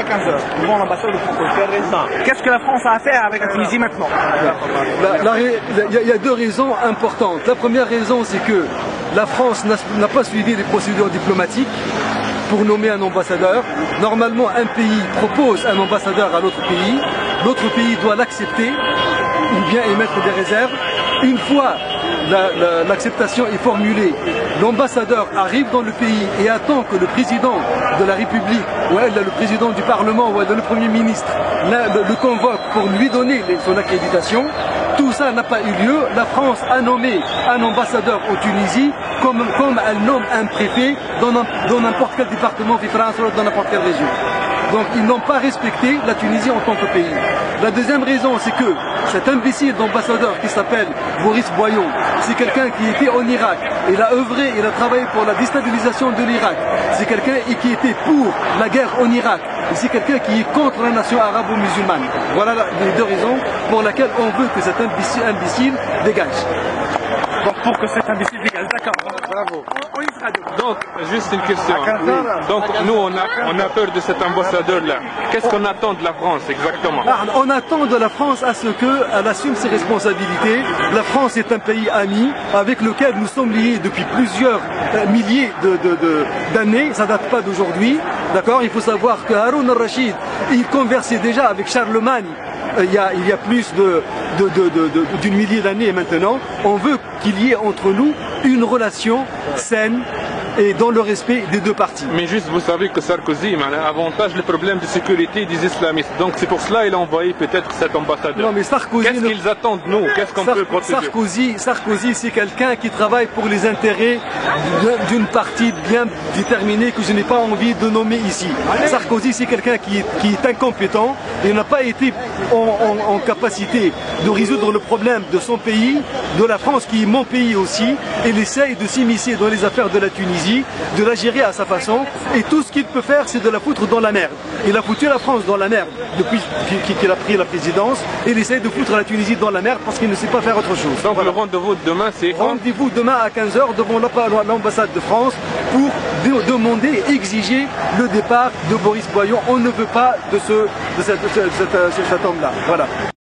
15 heures, devant l'ambassade de France. Qu'est-ce que la France a à faire avec la Tunisie maintenant? Il y a deux raisons importantes. La première raison, c'est que la France n'a pas suivi les procédures diplomatiques pour nommer un ambassadeur. Normalement, un pays propose un ambassadeur à l'autre pays doit l'accepter ou bien émettre des réserves. Une fois l'acceptation est formulée, l'ambassadeur arrive dans le pays et attend que le président de la République, ou le président du Parlement, ou le Premier ministre le convoque pour lui donner son accréditation. Tout ça n'a pas eu lieu. La France a nommé un ambassadeur en Tunisie comme elle nomme un préfet dans n'importe quel département de France ou dans n'importe quelle région. Donc ils n'ont pas respecté la Tunisie en tant que pays. La deuxième raison, c'est que cet imbécile d'ambassadeur qui s'appelle Boris Boyon, c'est quelqu'un qui était en Irak. Il a œuvré, il a travaillé pour la déstabilisation de l'Irak. C'est quelqu'un qui était pour la guerre en Irak. Et c'est quelqu'un qui est contre la nation arabo-musulmane. Voilà les deux raisons pour lesquelles on veut que cet imbécile dégage. Donc pour que cet imbécile dégage, d'accord. Bravo. Donc, juste une question. Donc, nous, on a peur de cet ambassadeur-là. Qu'est-ce qu'on attend de la France exactement? On attend de la France à ce qu'elle assume ses responsabilités. La France est un pays ami avec lequel nous sommes liés depuis plusieurs milliers d'années. Ça ne date pas d'aujourd'hui. D'accord? Il faut savoir que Haroun al-Rachid, il conversait déjà avec Charlemagne il y a plus d'une millier d'années maintenant. On veut qu'il y ait entre nous une relation saine et dans le respect des deux parties. Mais juste, vous savez que Sarkozy avantage le problème de sécurité des islamistes. Donc c'est pour cela qu'il a envoyé peut-être cet ambassadeur. Non, mais Sarkozy... Qu'est-ce qu'ils attendent de nous? Qu'est-ce qu'on peut protéger? Sarkozy, c'est quelqu'un qui travaille pour les intérêts d'une partie bien déterminée que je n'ai pas envie de nommer ici. Sarkozy, c'est quelqu'un qui est incompétent et n'a pas été en capacité de résoudre le problème de son pays, de la France qui est mon pays aussi. Il essaye de s'immiscer dans les affaires de la Tunisie, de la gérer à sa façon, et tout ce qu'il peut faire, c'est de la foutre dans la merde. Il a foutu la France dans la merde depuis qu'il a pris la présidence, et il essaye de foutre la Tunisie dans la merde parce qu'il ne sait pas faire autre chose. Donc voilà. Le rendez-vous de demain, c'est quand? Rendez-vous demain à 15 h devant l'ambassade de France pour demander, exiger le départ de Boris Boyon. On ne veut pas de cet homme-là. Voilà.